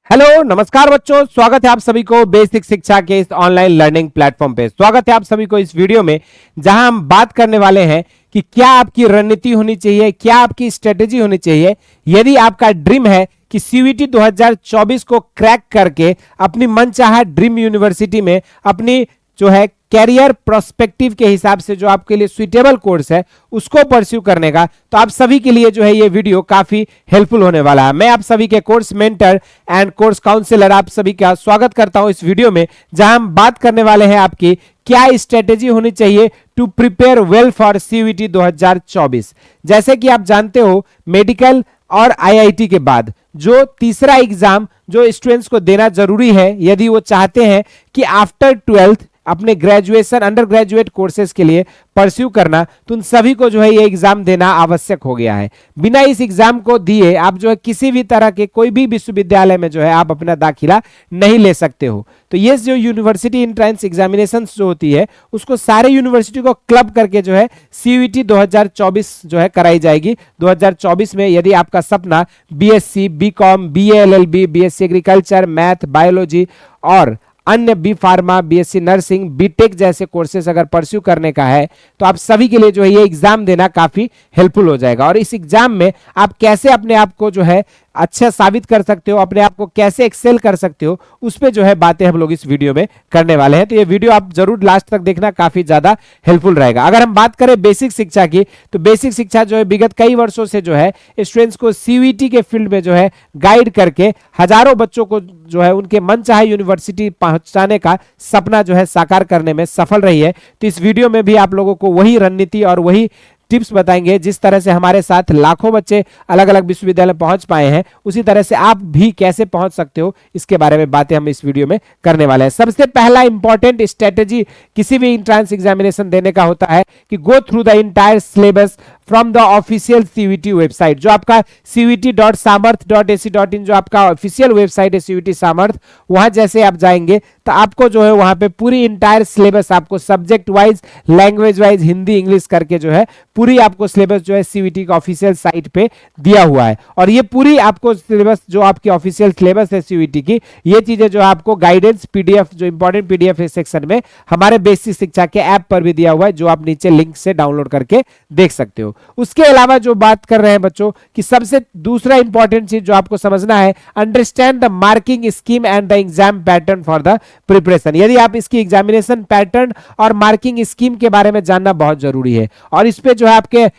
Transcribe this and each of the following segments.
Hello नमस्कार बच्चों, स्वागत है आप सभी को बेसिक शिक्षा के इस ऑनलाइन लर्निंग प्लेटफॉर्म पे। स्वागत है आप सभी को इस वीडियो में, जहां हम बात करने वाले हैं कि क्या आपकी रणनीति होनी चाहिए, क्या आपकी स्ट्रेटेजी होनी चाहिए यदि आपका ड्रीम है कि सीयूईटी 2024 को क्रैक करके अपनी मनचाहा ड्रीम यूनिवर्सिटी में अपनी जो है कैरियर प्रोस्पेक्टिव के हिसाब से जो आपके लिए सुइटेबल कोर्स है उसको परस्यू करने का। तो आप सभी के लिए जो है ये वीडियो काफी हेल्पफुल होने वाला है। मैं आप सभी के course mentor and course counsellor आप सभी का स्वागत करता हूं इस वीडियो में, जहां हम बात करने वाले हैं आपकी क्या स्ट्रेटेजी होनी चाहिए to prepare well for CUET 2024। जैसे कि आप जानते हो, मेडिकल और आईआईटी के बाद जो तीसरा एग्जाम जो स्टूडेंट्स को देना जरूरी है यदि वो चाहते हैं कि आफ्टर 12th अपने ग्रेजुएशन अंडर ग्रेजुएट कोर्सेज के लिए परस्यू करना, तो उन सभी को जो है ये एग्जाम देना आवश्यक हो गया है। बिना इस एग्जाम को दिए आप जो है किसी भी तरह के कोई भी विश्वविद्यालय में जो है आप अपना दाखिला नहीं ले सकते हो। तो ये जो यूनिवर्सिटी एंट्रेंस एग्जामिनेशन जो होती है उसको सारे यूनिवर्सिटी को क्लब करके जो है सीयूईटी 2024 जो है कराई जाएगी। 2024 में यदि आपका सपना BSc, BCom, BA LLB, BSc agriculture, math, biology और अन्य B pharma, BSc nursing, BTech जैसे कोर्सेस अगर परस्यू करने का है तो आप सभी के लिए जो है ये एग्जाम देना काफी हेल्पफुल हो जाएगा। और इस एग्जाम में आप कैसे अपने आप को जो है अच्छा साबित कर सकते हो, अपने आप को कैसे एक्सेल कर सकते हो, उस पे जो है बातें हम लोग इस वीडियो में करने वाले हैं। तो ये वीडियो आप जरूर लास्ट तक देखना, काफी ज्यादा हेल्पफुल रहेगा। अगर हम बात करें बेसिक शिक्षा की, तो बेसिक शिक्षा जो है विगत कई वर्षों से जो है स्टूडेंट्स को सीयूईटी के फील्ड में जो है गाइड करके हजारों बच्चों को जो है उनके मनचाहे यूनिवर्सिटी पहुंचाने का सपना जो है साकार करने में सफल रही है। तो इस वीडियो में भी आप लोगों को वही रणनीति और वही टिप्स बताएंगे जिस तरह से हमारे साथ लाखों बच्चे अलग अलग विश्वविद्यालय पहुंच पाए हैं, उसी तरह से आप भी कैसे पहुंच सकते हो इसके बारे में बातें हम इस वीडियो में करने वाले हैं। सबसे पहला इंपॉर्टेंट स्ट्रेटेजी किसी भी एंट्रेंस एग्जामिनेशन देने का होता है कि go through the entire syllabus from the official CUET website. जो आपका cuit.samarth.ac.in जो आपका ऑफिशियल वेबसाइट है सीयूईटी सामर्थ, वहां जैसे आप जाएंगे तो आपको जो है वहां पे पूरी इंटायर सिलेबस आपको subject wise, language wise, Hindi English करके जो है पूरी आपको सिलेबस जो है सीयूईटी का ऑफिशियल साइट पे दिया हुआ है। और ये पूरी आपको सिलेबस जो आपकी ऑफिशियल सिलेबस है सीयूईटी की, ये चीजें जो आपको गाइडेंस पीडीएफ, जो इंपॉर्टेंट पीडीएफ है सेक्शन में हमारे बेसिक शिक्षा के ऐप पर भी दिया हुआ है, जो आप नीचे लिंक से डाउनलोड करके देख सकते हो। उसके अलावा जो बात कर रहे हैं बच्चों कि सबसे दूसरा इंपॉर्टेंट चीज जो आपको समझना है, understand the marking scheme and the exam pattern for the preparation. यदि आप इसकी एग्जामिनेशन पैटर्न और मार्किंग स्कीम के बारे में जानना बहुत जरूरी है, और इस पे जो है आपके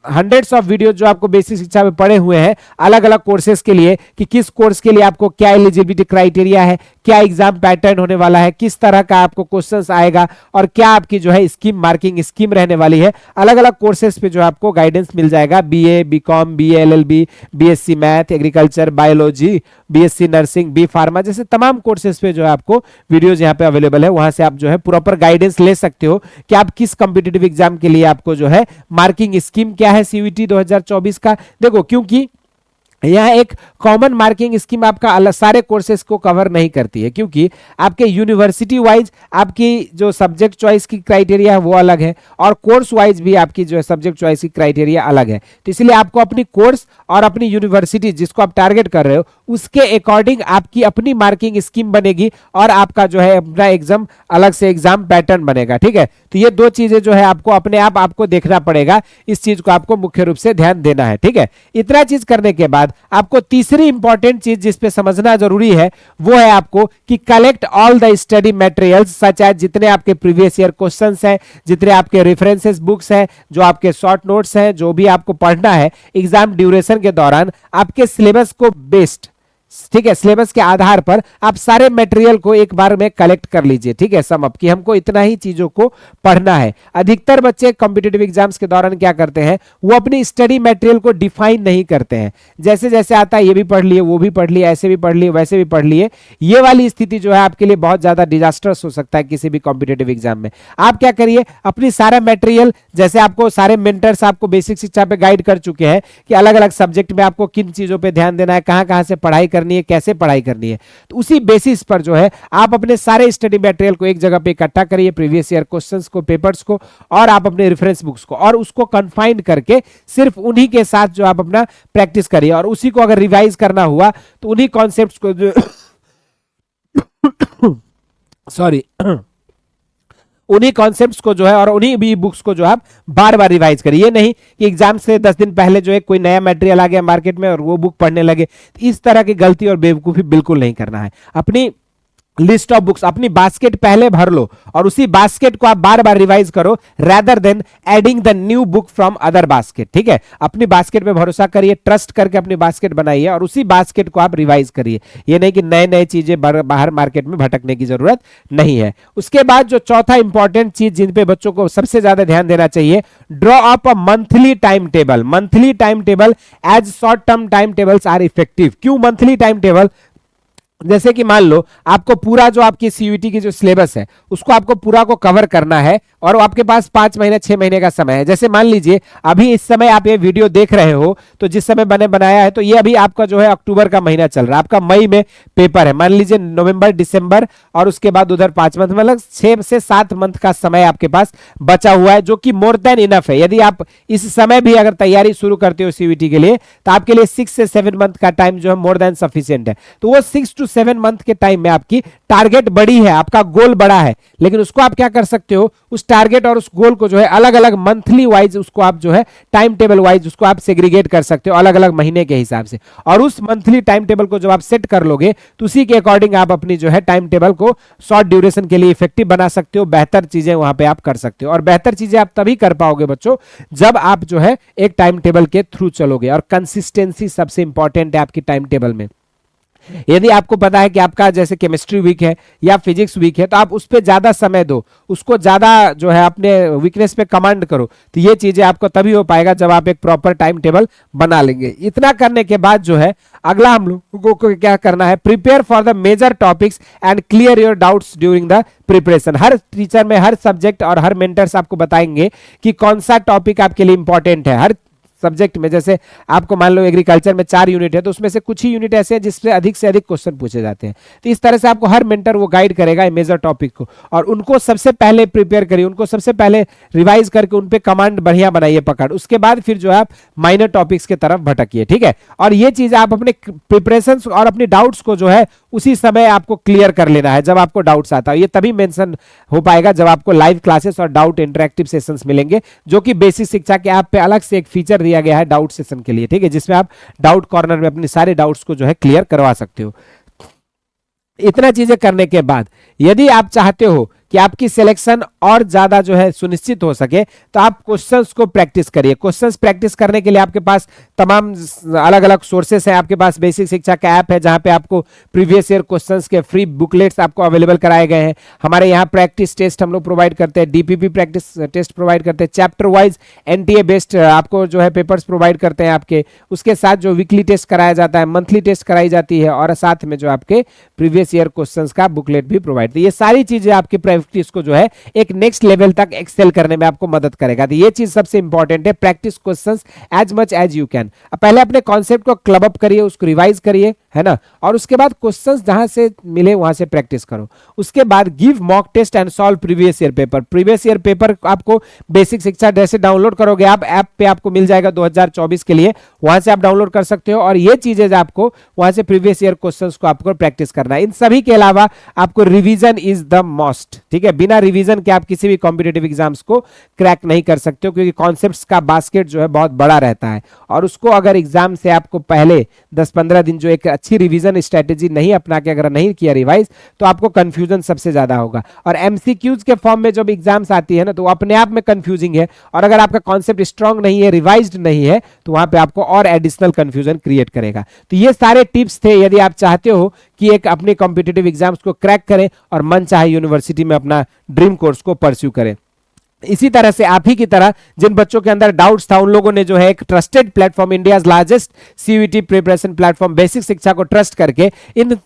हंड्रेड्स ऑफ वीडियो जो आपको बेसिक शिक्षा में पढ़े हुए हैं अलग अलग कोर्सेज के लिए कि किस कोर्स के लिए आपको क्या एलिजिबिलिटी क्राइटेरिया है, क्या एग्जाम पैटर्न होने वाला है, किस तरह का आपको क्वेश्चंस आएगा और क्या आपकी जो है स्कीम, मार्किंग स्कीम रहने वाली है। अलग अलग कोर्सेज पे जो आपको गाइडेंस मिल जाएगा। BA, BCom, BA LLB, BSc math, agriculture, biology, BSc nursing, B pharma जैसे तमाम कोर्सेज पे जो है आपको वीडियोज यहाँ पे अवेलेबल है। वहां से आप जो है प्रॉपर गाइडेंस ले सकते हो कि आप किस कॉम्पिटिटिव एग्जाम के लिए आपको जो है मार्किंग स्कीम क्या है सीयूईटी 2024 का। देखो, क्योंकि यह एक कॉमन मार्किंग स्कीम आपका सारे कोर्सेज को कवर नहीं करती है, क्योंकि आपके यूनिवर्सिटी वाइज आपकी जो सब्जेक्ट चॉइस की क्राइटेरिया है वो अलग है, और कोर्स वाइज भी आपकी जो है सब्जेक्ट चॉइस की क्राइटेरिया अलग है। तो इसलिए आपको अपनी कोर्स और अपनी यूनिवर्सिटी जिसको आप टारगेट कर रहे हो उसके अकॉर्डिंग आपकी अपनी मार्किंग स्कीम बनेगी और आपका जो है अपना एग्जाम अलग से एग्जाम पैटर्न बनेगा। ठीक है, तो ये दो चीजें जो है आपको अपने आप आपको देखना पड़ेगा, इस चीज को आपको मुख्य रूप से ध्यान देना है। ठीक है, इतना चीज करने के बाद आपको तीसरी इंपॉर्टेंट चीज जिस पे समझना जरूरी है वो है आपको कि collect all the study materials such as, जितने आपके प्रीवियस ईयर क्वेश्चंस हैं, जितने आपके रेफरेंसेस बुक्स हैं, जो आपके शॉर्ट नोट्स हैं, जो भी आपको पढ़ना है एग्जाम ड्यूरेशन के दौरान, आपके सिलेबस को बेस्ड, ठीक है, सिलेबस के आधार पर आप सारे मटेरियल को एक बार में कलेक्ट कर लीजिए। ठीक है, सम अप कि हमको इतना ही चीजों को पढ़ना है। अधिकतर बच्चे कॉम्पिटिटिव एग्जाम्स के दौरान क्या करते हैं, वो अपनी स्टडी मटेरियल को डिफाइन नहीं करते हैं। जैसे जैसे आता है ये भी पढ़ लिए, वो भी पढ़ लिए, ऐसे भी पढ़ लिए, वैसे भी पढ़ लिए। ये वाली स्थिति जो है आपके लिए बहुत ज्यादा डिजास्टर्स हो सकता है किसी भी कॉम्पिटिटिव एग्जाम में। आप क्या करिए, अपनी सारा मटेरियल, जैसे आपको सारे मेंटर्स आपको बेसिक शिक्षा पे गाइड कर चुके हैं कि अलग अलग सब्जेक्ट में आपको किन चीजों पे ध्यान देना है, कहां कहां से पढ़ाई करनी है, कैसे पढ़ाई करनी है, तो उसी बेसिस पर जो है आप अपने सारे स्टडी मटेरियल को एक जगह पे इकट्ठा करिए, प्रीवियस ईयर क्वेश्चंस को, पेपर्स को, और आप अपने रेफरेंस बुक्स को, और उसको कन्फाइंड करके सिर्फ उन्हीं के साथ जो आप अपना प्रैक्टिस करिए। और उसी को अगर रिवाइज करना हुआ तो उन्हीं कॉन्सेप्ट्स को जो सॉरी उन्हीं कॉन्सेप्ट्स को जो है और उन्हीं भी बुक्स को जो आप बार बार रिवाइज करिए। ये नहीं कि एग्जाम से 10 दिन पहले जो है कोई नया मटेरियल आ गया मार्केट में और वो बुक पढ़ने लगे। इस तरह की गलती और बेवकूफी बिल्कुल नहीं करना है। अपनी लिस्ट ऑफ बुक्स, अपनी बास्केट पहले भर लो और उसी बास्केट को आप बार बार रिवाइज करो, rather than adding the new book from other basket. ठीक है, अपनी बास्केट पे भरोसा करिए, ट्रस्ट करके अपनी बास्केट बनाइए और उसी बास्केट को आप रिवाइज करिए। ये नहीं कि नए नए चीजें बाहर मार्केट में भटकने की जरूरत नहीं है। उसके बाद जो चौथा इंपॉर्टेंट चीज जिन पे बच्चों को सबसे ज्यादा ध्यान देना चाहिए, draw up a monthly time table. Monthly time table as short term time tables are effective. क्यों मंथली टाइम टेबल? जैसे कि मान लो आपको पूरा जो आपकी सीयूईटी की जो सिलेबस है उसको आपको पूरा को कवर करना है और आपके पास 5 महीने 6 महीने का समय है। जैसे मान लीजिए अभी इस समय आप ये वीडियो देख रहे हो तो जिस समय मैंने बनाया है तो ये अभी आपका जो है अक्टूबर का महीना चल रहा है, आपका मई में पेपर है, मान लीजिए नवंबर दिसंबर और उसके बाद उधर 5 मंथ, मतलब 6 से 7 मंथ का समय आपके पास बचा हुआ है, जो कि मोर देन इनफ है। यदि आप इस समय भी अगर तैयारी शुरू करते हो सीयूईटी के लिए तो आपके लिए 6 से 7 मंथ का टाइम जो है मोर देन सफिशिएंट है। तो वो 6 to 7 मंथ के टाइम में आपकी टारगेट बड़ी है, आपका गोल बड़ा है, लेकिन उसको आप क्या कर सकते हो, उस टारगेट और उस गोल को जो है अलग अलग मंथली वाइज उसको आप जो है टाइम टेबल वाइज उसको आप सेग्रीगेट कर सकते हो अलग अलग महीने के हिसाब से। और उस मंथली टाइम टेबल को जब आप सेट कर लोगे तो उसी के अकॉर्डिंग आप अपनी जो है टाइम टेबल को शॉर्ट ड्यूरेशन के लिए इफेक्टिव बना सकते हो, बेहतर चीजें वहां पे आप कर सकते हो। और बेहतर चीजें आप तभी कर पाओगे बच्चों जब आप जो है एक टाइम टेबल के थ्रू चलोगे। और कंसिस्टेंसी सबसे इंपॉर्टेंट है आपकी टाइम टेबल में। यदि आपको पता है कि आपका जैसे केमिस्ट्री वीक है या फिजिक्स वीक है तो आप उस पर ज्यादा समय दो, उसको ज्यादा जो है अपने वीकनेस पे कमांड करो, तो ये चीजें आपको तभी हो पाएगा जब आप एक प्रॉपर टाइम टेबल बना लेंगे। इतना करने के बाद जो है अगला हम लोगों को क्या करना है, prepare for the major topics and clear your doubts during the preparation. हर टीचर में हर सब्जेक्ट और हर मेंटर्स आपको बताएंगे कि कौन सा टॉपिक आपके लिए इंपॉर्टेंट है। हर सब्जेक्ट में जैसे आपको मान लो एग्रीकल्चर में 4 यूनिट है तो उसमें से कुछ ही यूनिट ऐसे हैं जिससे अधिक से अधिक क्वेश्चन पूछे जाते हैं। तो इस तरह से आपको हर मेंटर वो गाइड करेगा मेजर टॉपिक को, और उनको सबसे पहले प्रिपेयर करिए, उनको सबसे पहले रिवाइज करके उन पे कमांड बढ़िया बनाइए पकड़, उसके बाद फिर जो है आप माइनर टॉपिक्स के तरफ भटकिए। ठीक है, और ये चीज आप अपने प्रिपरेशन और अपने डाउट्स को जो है उसी समय आपको क्लियर कर लेना है जब आपको डाउट्स आता है। ये तभी मेंशन हो पाएगा जब आपको लाइव क्लासेस और डाउट इंटरेक्टिव सेशंस मिलेंगे, जो कि बेसिक शिक्षा के ऐप पे अलग से एक फीचर दिया गया है डाउट सेशन के लिए। ठीक है, जिसमें आप डाउट कॉर्नर में अपने सारे डाउट्स को जो है क्लियर करवा सकते हो। इतना चीजें करने के बाद यदि आप चाहते हो कि आपकी सिलेक्शन और ज्यादा जो है सुनिश्चित हो सके तो आप क्वेश्चंस को प्रैक्टिस करिए। क्वेश्चंस प्रैक्टिस करने के लिए आपके पास तमाम अलग अलग सोर्सेस हैं। आपके पास बेसिक शिक्षा का ऐप है जहां पे आपको प्रीवियस ईयर क्वेश्चंस के फ्री बुकलेट्स आपको अवेलेबल कराए गए हैं। हमारे यहाँ प्रैक्टिस टेस्ट हम लोग प्रोवाइड करते हैं, डीपीपी प्रैक्टिस टेस्ट प्रोवाइड करते हैं, चैप्टर वाइज एनटीए बेस्ड आपको जो है पेपर्स प्रोवाइड करते हैं आपके। उसके साथ जो वीकली टेस्ट कराया जाता है, मंथली टेस्ट कराई जाती है, और साथ में जो आपके प्रीवियस ईयर क्वेश्चंस का बुकलेट भी प्रोवाइड। ये सारी चीजें आपकी प्रैक्टिस को जो है एक नेक्स्ट लेवल तक एक्सेल करने में आपको मदद करेगा। तो ये चीज सबसे इंपॉर्टेंट है, practice questions as much as you can. पहले अपने कॉन्सेप्ट को क्लब अप करिए, उसको रिवाइज करिए, है ना, और उसके बाद क्वेश्चंस जहां से मिले वहां से प्रैक्टिस करो। उसके बाद give mock test and solve previous year paper. Previous year paper आपको बेसिक शिक्षा जैसे डाउनलोड करोगे आप ऐप पे आपको मिल जाएगा 2024 के लिए, वहां से आप डाउनलोड कर सकते हो। और ये चीजें आपको वहां से प्रीवियस ईयर क्वेश्चंस को आपको प्रैक्टिस करना है। इन सभी के अलावा आपको रिवीजन इज द मस्ट। ठीक है, बिना रिवीजन के आप किसी भी कॉम्पिटेटिव एग्जाम्स को क्रैक नहीं कर सकते हो, क्योंकि कॉन्सेप्ट्स का बास्केट जो है बहुत बड़ा रहता है, और उसको अगर एग्जाम से आपको पहले 10-15 दिन जो एक अच्छी रिवीजन स्ट्रेटेजी नहीं अपना के अगर नहीं किया रिवाइज, तो आपको कंफ्यूजन सबसे ज्यादा होगा। और एमसीक्यूज के फॉर्म में जब एग्जाम्स आती है ना तो वो अपने आप में कंफ्यूजिंग है, और अगर आपका कॉन्सेप्ट स्ट्रांग नहीं है, रिवाइज्ड नहीं है, तो वहां पे आपको और एडिशनल कंफ्यूजन क्रिएट करेगा। तो ये सारे टिप्स थे यदि आप चाहते हो कि एक अपने कॉम्पिटेटिव एग्जाम्स को क्रैक करें और मन चाहे यूनिवर्सिटी में अपना ड्रीम कोर्स को परस्यू करें। इसी तरह से आप ही की तरह जिन बच्चों के अंदर डाउट्स था उन लोगों ने जो है एक trusted platform, India's largest CUET preparation platform basic शिक्षा को ट्रस्ट करके इन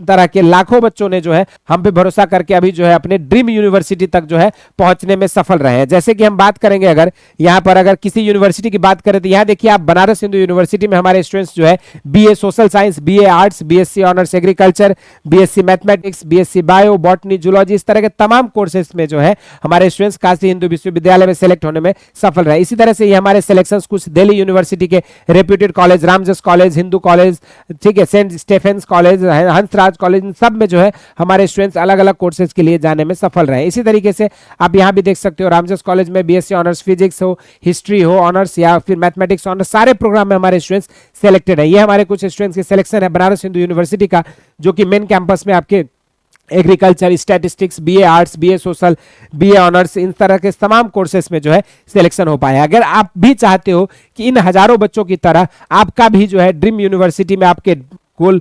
तरह के लाखों बच्चों ने जो है हम पे भरोसा करके अभी जो है अपने ड्रीम यूनिवर्सिटी तक जो है पहुंचने में सफल रहे हैं। जैसे कि हम बात करेंगे अगर यहाँ पर अगर किसी यूनिवर्सिटी की बात करें तो यहाँ देखिए आप बनारस हिंदू यूनिवर्सिटी में हमारे स्टूडेंट्स जो है BA social science, BA arts, BSc honours agriculture, BSc mathematics, BSc bio, botany, zoology, इस तरह के तमाम कोर्सेज में जो है हमारे स्टूडेंट्स काशी हिंदू विश्वविद्यालय में सेलेक्ट होने में सफल रहे। इसी तरह से ये हमारे सिलेक्शंस कुछ दिल्ली यूनिवर्सिटी के reputed college, Ramjas college, Hindu college, ठीक है, सेंट स्टेफेंस कॉलेज, हंसराज राज कॉलेज, इन सब में जो है हमारे स्टूडेंट्स अलग अलग कोर्सेज के लिए जाने में सफल रहे। इसी तरीके से आप यहाँ भी देख सकते हो रामजस कॉलेज में बीएससी ऑनर्स फिजिक्स हो, हिस्ट्री हो ऑनर्स, या फिर मैथमेटिक्स ऑनर्स, सारे प्रोग्राम में हमारे स्टूडेंट्स सेलेक्टेड है। ये हमारे कुछ स्टूडेंट्स के सिलेक्शन है बनारस हिंदू यूनिवर्सिटी का, जो कि मेन कैंपस में आपके agriculture, statistics, BA arts, BA social, BA honours, इन तरह के तमाम कोर्सेज में जो है सिलेक्शन हो पाया। अगर आप भी चाहते हो कि इन हजारों बच्चों की तरह आपका भी जो है ड्रीम यूनिवर्सिटी में आपके गोल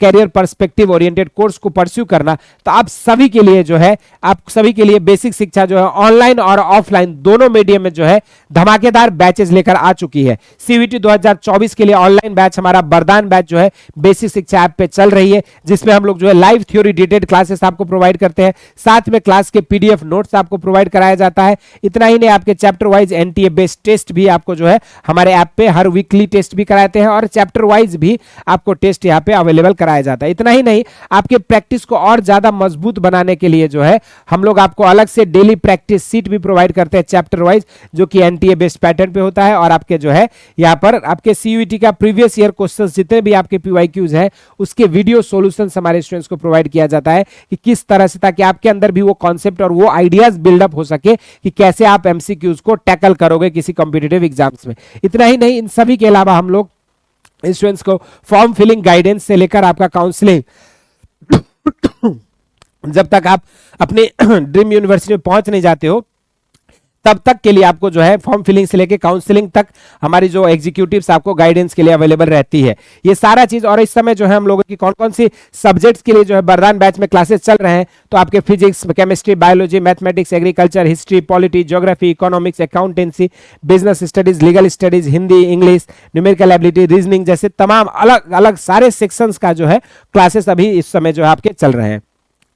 कैरियर पर्सपेक्टिव ओरिएंटेड कोर्स को परस्यू करना, तो आप सभी के लिए जो है, आप सभी के लिए बेसिक शिक्षा जो है ऑनलाइन और ऑफलाइन दोनों मीडियम में जो है धमाकेदार बैचेस लेकर आ चुकी है। सीवीटी 2024 के लिए ऑनलाइन बैच हमारा वरदान बैच जो है बेसिक शिक्षा ऐप पे चल रही है, जिसमें हम लोग जो है लाइव थ्योरी डिटेल्ड क्लासेस आपको प्रोवाइड करते हैं, साथ में क्लास के पीडीएफ नोट्स आपको प्रोवाइड कराया जाता है। इतना ही नहीं, आपके chapter wise NTA based test भी आपको जो है हमारे ऐप पे हर वीकली टेस्ट भी कराते हैं, और चैप्टर वाइज भी आपको टेस्ट यहाँ पे अवेलेबल कराया जाता है। इतना ही नहीं, आपके प्रैक्टिस को और ज्यादा मजबूत बनाने के लिए जो है हम लोग आपको अलग से डेली प्रैक्टिस सीट भी प्रोवाइड करते हैं चैप्टर वाइज, जो कि एनटीए बेस्ड पैटर्न पे होता है। और आपके जो है यहाँ पर आपके सीयूईटी का प्रीवियस ईयर क्वेश्चंस जितने भी आपके पीवाईक्यूज है उसके वीडियो सॉल्यूशंस हमारे स्टूडेंट्स को प्रोवाइड किया जाता है कि किस तरह से, ताकि आपके अंदर भी वो कॉन्सेप्ट और वो आइडियाज बिल्डअप हो सके कि कैसे आप एमसीक्यूज को टैकल करोगे किसी कॉम्पिटिटिव एग्जाम्स में। इतना ही नहीं, इन सभी के अलावा हम लोग स्टूडेंट्स को फॉर्म फिलिंग गाइडेंस से लेकर आपका काउंसलिंग जब तक आप अपने ड्रीम यूनिवर्सिटी में पहुंच नहीं जाते हो तब तक के लिए आपको जो है फॉर्म फिलिंग से लेकर काउंसलिंग तक हमारी जो एग्जीक्यूटिव्स आपको गाइडेंस के लिए अवेलेबल रहती है। ये सारा चीज, और इस समय जो है हम लोगों की कौन कौन सी सब्जेक्ट्स के लिए जो है वरदान बैच में क्लासेस चल रहे हैं, तो आपके physics, chemistry, biology, mathematics, agriculture, history, polity, geography, economics, accountancy, business studies, legal studies, Hindi, English, numerical ability, reasoning जैसे तमाम अलग अलग सारे सेक्शंस का जो है क्लासेस अभी इस समय जो है आपके चल रहे हैं।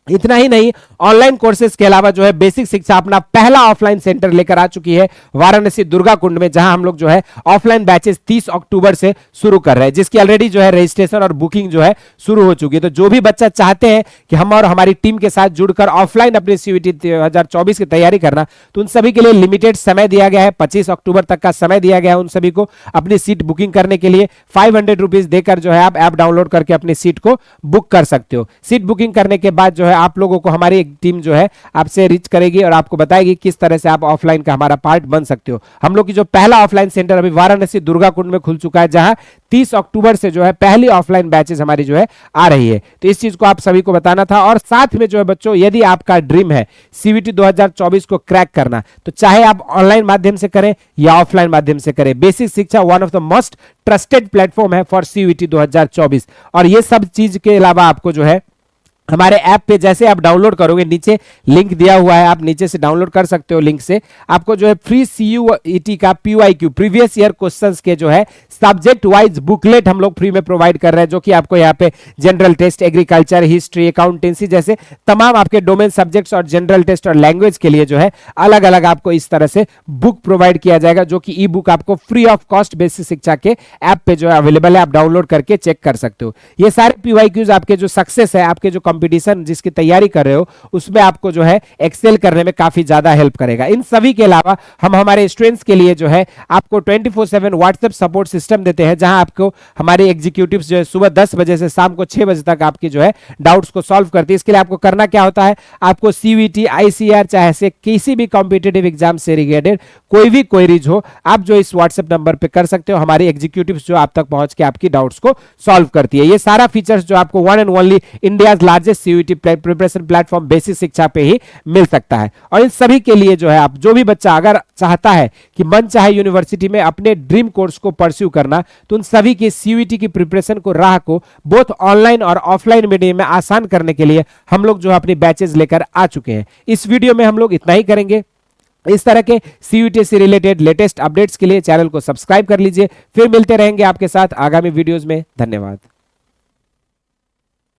इतना ही नहीं, ऑनलाइन कोर्सेज के अलावा जो है बेसिक शिक्षा अपना पहला ऑफलाइन सेंटर लेकर आ चुकी है वाराणसी दुर्गा कुंड में, जहां हम लोग जो है ऑफलाइन बैचेस 30 अक्टूबर से शुरू कर रहे हैं, जिसकी ऑलरेडी जो है रजिस्ट्रेशन और बुकिंग जो है शुरू हो चुकी है। तो जो भी बच्चा चाहते हैं कि हम और हमारी टीम के साथ जुड़कर ऑफलाइन अपनी सीयूईटी 2024 की तैयारी करना, तो उन सभी के लिए लिमिटेड समय दिया गया है, 25 अक्टूबर तक का समय दिया गया है उन सभी को अपनी सीट बुकिंग करने के लिए। 500 रुपीज देकर जो है आप ऐप डाउनलोड करके अपनी सीट को बुक कर सकते हो। सीट बुकिंग करने के बाद जो है आप लोगों को हमारी एक टीम जो है आपसे रीच करेगी और आपको बताएगी किस तरह से आप ऑफलाइन का हमारा पार्ट बन सकते हो। हम लोग की जो पहला ऑफलाइन सेंटर अभी वाराणसी दुर्गा कुंड में खुल चुका है, जहां 30 अक्टूबर से जो है पहली ऑफलाइन बैचेस हमारी जो है आ रही है। तो इस चीज को आप सभी को बताना था। और साथ में जो है बच्चों, यदि आपका ड्रीम है सीवीटी 2024 को क्रैक करना, तो चाहे आप ऑनलाइन माध्यम से करें या ऑफलाइन माध्यम से करें, बेसिक शिक्षा one of the most trusted platform है फॉर सीयूईटी 2024। और ये सब चीज के अलावा आपको जो है हमारे ऐप पे जैसे आप डाउनलोड करोगे, नीचे लिंक दिया हुआ है, आप नीचे से डाउनलोड कर सकते हो लिंक से, आपको जो है फ्री सीयूईटी का पीवाईक्यू प्रीवियस ईयर क्वेश्चंस के जो है सब्जेक्ट वाइज बुकलेट हम लोग फ्री में प्रोवाइड कर रहे हैं, जो कि आपको यहाँ पे general test, agriculture, history, accountancy जैसे तमाम आपके डोमेन सब्जेक्ट्स और जनरल टेस्ट और लैंग्वेज के लिए जो है अलग अलग आपको इस तरह से बुक प्रोवाइड किया जाएगा, जो कि ई बुक आपको फ्री ऑफ कॉस्ट बेसिक शिक्षा के ऐप पे जो है अवेलेबल है, आप डाउनलोड करके चेक कर सकते हो। ये सारे पीवाईक्यूज आपके जो सक्सेस है, आपके जो कंपटीशन जिसकी तैयारी कर रहे हो, उसमें आपको जो है एक्सेल करने में काफी ज्यादा हेल्प करेगा। इन सभी के अलावा हम हमारे स्टूडेंट्स के लिए जो है आपको 24/7 व्हाट्सएप सपोर्ट सिस्टम देते हैं, जहां आपको हमारे एग्जीक्यूटिव्स जो है सुबह 10 बजे से शाम को 6 बजे तक आपकी जो है डाउट्स को सॉल्व करती है। इसके लिए आपको करना क्या होता है, आपको सीवीटी, आईसीआर चाहे से किसी भी कॉम्पिटिटिव एग्जाम से रिलेटेड कोई भी क्वेरीज हो, आप जो इस व्हाट्सएप नंबर पे कर सकते हो। हमारी एग्जीक्यूटिव्स जो आप तक पहुंच के आपकी डाउट्स को सॉल्व करती है। ये सारा फीचर्स जो आपको one and only India's largest CUET preparation platform basic शिक्षा पे ही मिल सकता है। और इन सभी के लिए जो है आप जो भी बच्चा अगर चाहता है कि मन चाहे यूनिवर्सिटी में अपने ड्रीम कोर्स को परस्यू करना, तो उन सभी की सीयूईटी की प्रिपरेशन को राह को बोथ ऑनलाइन और ऑफलाइन मीडियम में आसान करने के लिए हम लोग जो अपनी बैचेज लेकर आ चुके हैं। इस वीडियो में हम लोग इतना ही करेंगे। इस तरह के सीयूईटी से रिलेटेड लेटेस्ट अपडेट्स के लिए चैनल को सब्सक्राइब कर लीजिए। फिर मिलते रहेंगे आपके साथ आगामी वीडियोस में। धन्यवाद।